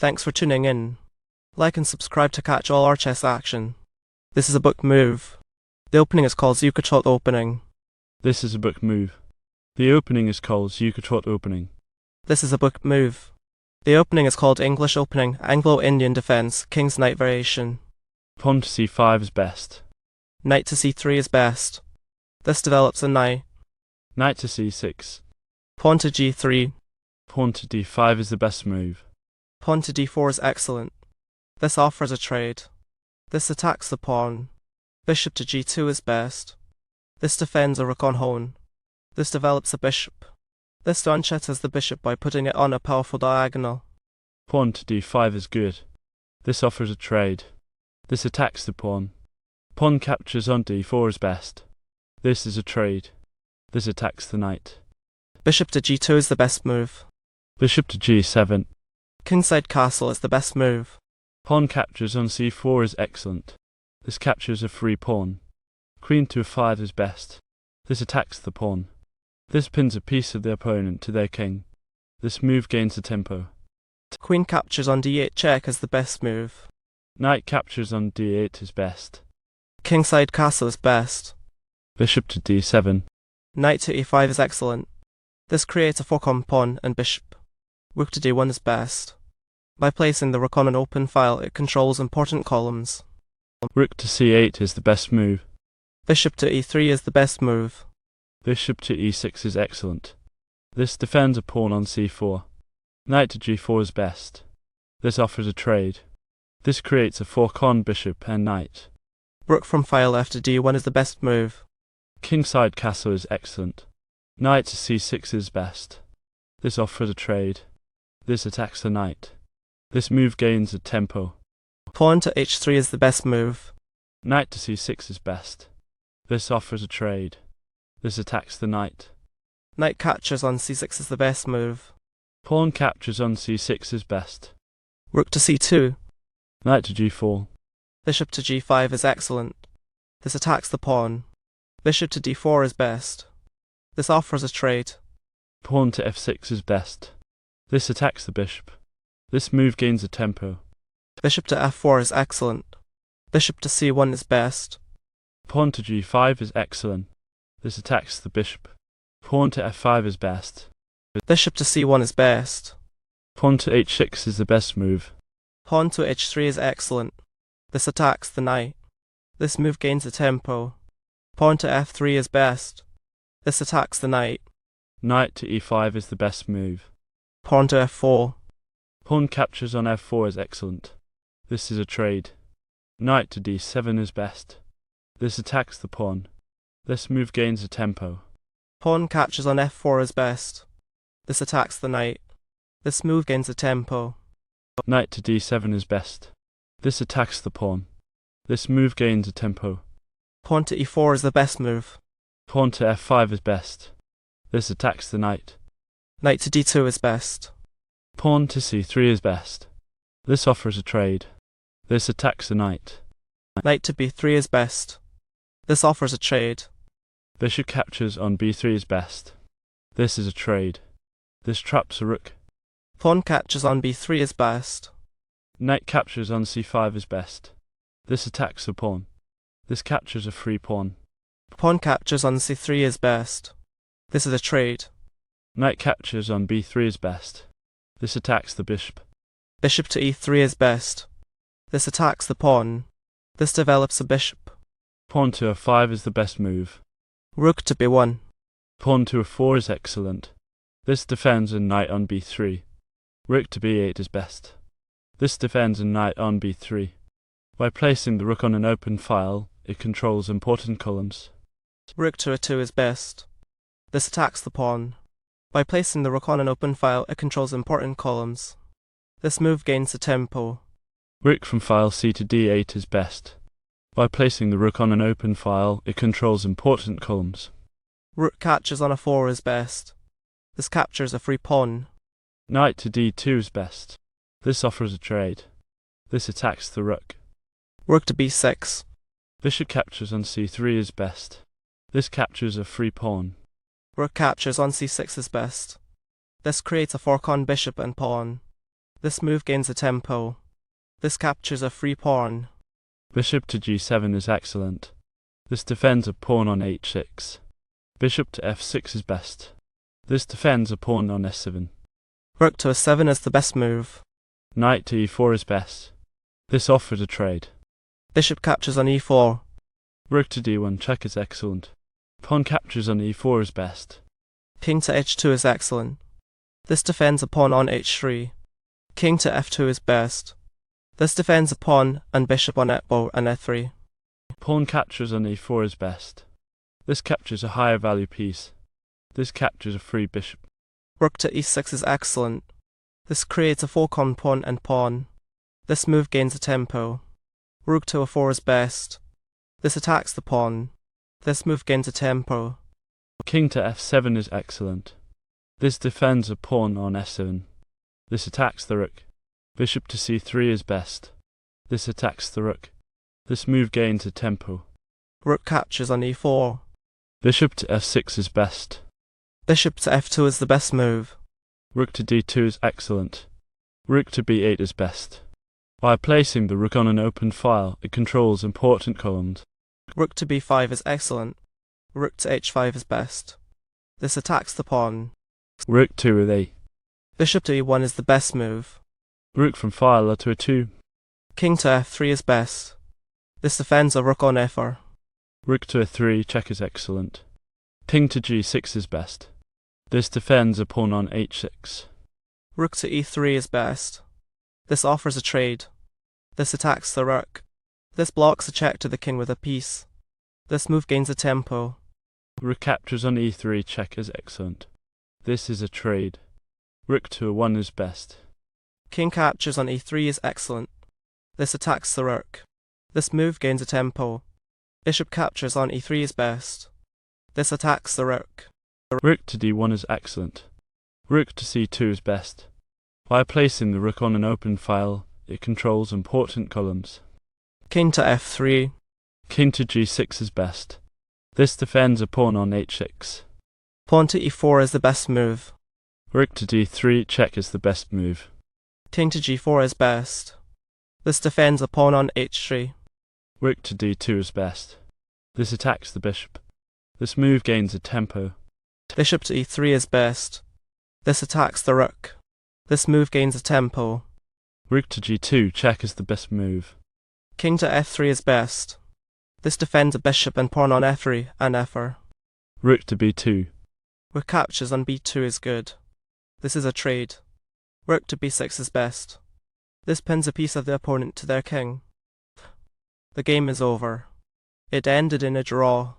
Thanks for tuning in. Like and subscribe to catch all our chess action. This is a book move. The opening is called zugzwang opening. This is a book move. The opening is called zugzwang opening. This is a book move. The opening is called English opening, Anglo-Indian defense, King's Knight variation. Pawn to c5 is best. Knight to c3 is best. This develops a knight. Knight to c6. Pawn to g3. Pawn to d5 is the best move. Pawn to d4 is excellent. This offers a trade. This attacks the pawn. Bishop to g2 is best. This defends a rook on hone. This develops a bishop. This fianchettos the bishop by putting it on a powerful diagonal. Pawn to d5 is good. This offers a trade. This attacks the pawn. Pawn captures on d4 is best. This is a trade. This attacks the knight. Bishop to g2 is the best move. Bishop to g7. Kingside castle is the best move. Pawn captures on c4 is excellent. This captures a free pawn. Queen to f5 is best. This attacks the pawn. This pins a piece of the opponent to their king. This move gains the tempo. Queen captures on d8 check is the best move. Knight captures on d8 is best. Kingside castle is best. Bishop to d7. Knight to e5 is excellent. This creates a fork on pawn and bishop. Rook to d1 is best. By placing the rook on an open file, it controls important columns. Rook to c8 is the best move. Bishop to e3 is the best move. Bishop to e6 is excellent. This defends a pawn on c4. Knight to g4 is best. This offers a trade. This creates a fork on bishop and knight. Rook from file f to d1 is the best move. Kingside castle is excellent. Knight to c6 is best. This offers a trade. This attacks the knight. This move gains a tempo. Pawn to h3 is the best move. Knight to c6 is best. This offers a trade. This attacks the knight. Knight captures on c6 is the best move. Pawn captures on c6 is best. Rook to c2. Knight to g4. Bishop to g5 is excellent. This attacks the pawn. Bishop to d4 is best. This offers a trade. Pawn to f6 is best. This attacks the bishop. This move gains a tempo. Bishop to f4 is excellent. Bishop to c1 is best. Pawn to g5 is excellent. This attacks the bishop. Pawn to f5 is best. Bishop to c1 is best. Pawn to h6 is the best move. Pawn to h3 is excellent. This attacks the knight. This move gains a tempo. Pawn to f3 is best. This attacks the knight. Knight to e5 is the best move. Pawn to f4. Pawn captures on f4 is excellent. This is a trade. Knight to d7 is best. This attacks the pawn. This move gains a tempo. Pawn captures on f4 is best. This attacks the knight. This move gains a tempo. Knight to d7 is best. This attacks the pawn. This move gains a tempo. Pawn to e4 is the best move. Pawn to f5 is best. This attacks the knight. Knight to d2 is best. Pawn to c3 is best. This offers a trade. This attacks the knight. Knight to b3 is best. This offers a trade. Bishop captures on b3 is best. This is a trade. This traps a rook. Pawn captures on b3 is best. Knight captures on c5 is best. This attacks the pawn. This captures a free pawn. Pawn captures on c3 is best. This is a trade. Knight captures on b3 is best. This attacks the bishop. Bishop to e3 is best. This attacks the pawn. This develops a bishop. Pawn to f5 is the best move. Rook to b1. Pawn to f4 is excellent. This defends a knight on b3. Rook to b8 is best. This defends a knight on b3. By placing the rook on an open file, it controls important columns. Rook to a2 is best. This attacks the pawn. By placing the rook on an open file, it controls important columns. This move gains a tempo. Rook from file c to d8 is best. By placing the rook on an open file, it controls important columns. Rook captures on a4 is best. This captures a free pawn. Knight to d2 is best. This offers a trade. This attacks the rook. Rook to b6. Bishop captures on c3 is best. This captures a free pawn. Rook captures on c6 is best. This creates a fork on bishop and pawn. This move gains a tempo. This captures a free pawn. Bishop to g7 is excellent. This defends a pawn on h6. Bishop to f6 is best. This defends a pawn on s7. Rook to a7 is the best move. Knight to e4 is best. This offers a trade. Bishop captures on e4. Rook to d1 check is excellent. Pawn captures on e4 is best. King to h2 is excellent. This defends a pawn on h3. King to f2 is best. This defends a pawn and bishop on e4 and e3. Pawn captures on e4 is best. This captures a higher value piece. This captures a free bishop. Rook to e6 is excellent. This creates a four-con pawn and pawn. This move gains a tempo. Rook to a4 is best. This attacks the pawn. This move gains a tempo. King to f7 is excellent. This defends a pawn on s7. This attacks the rook. Bishop to c3 is best. This attacks the rook. This move gains a tempo. Rook captures on e4. Bishop to f6 is best. Bishop to f2 is the best move. Rook to d2 is excellent. Rook to b8 is best. By placing the rook on an open file, it controls important columns. Rook to b5 is excellent. Rook to h5 is best. This attacks the pawn. Rook to a. Bishop to e1 is the best move. Rook from file to a2. King to f3 is best. This defends a rook on f4. Rook to a3 check is excellent. King to g6 is best. This defends a pawn on h6. Rook to e3 is best. This offers a trade. This attacks the rook. This blocks a check to the king with a piece. This move gains a tempo. Rook captures on e3 check is excellent. This is a trade. Rook to a1 is best. King captures on e3 is excellent. This attacks the rook. This move gains a tempo. Bishop captures on e3 is best. This attacks the rook. Rook to d1 is excellent. Rook to c2 is best. By placing the rook on an open file, it controls important columns. King to f3. King to g6 is best. This defends a pawn on h6. Pawn to e4 is the best move. Rook to d3 check is the best move. King to g4 is best. This defends a pawn on h3. Rook to d2 is best. This attacks the bishop. This move gains a tempo. Bishop to e3 is best. This attacks the rook. This move gains a tempo. Rook to g2 check is the best move. King to f3 is best. This defends a bishop and pawn on f3 and f4. Rook to b2. Rook captures on b2 is good. This is a trade. Rook to b6 is best. This pins a piece of the opponent to their king. The game is over. It ended in a draw.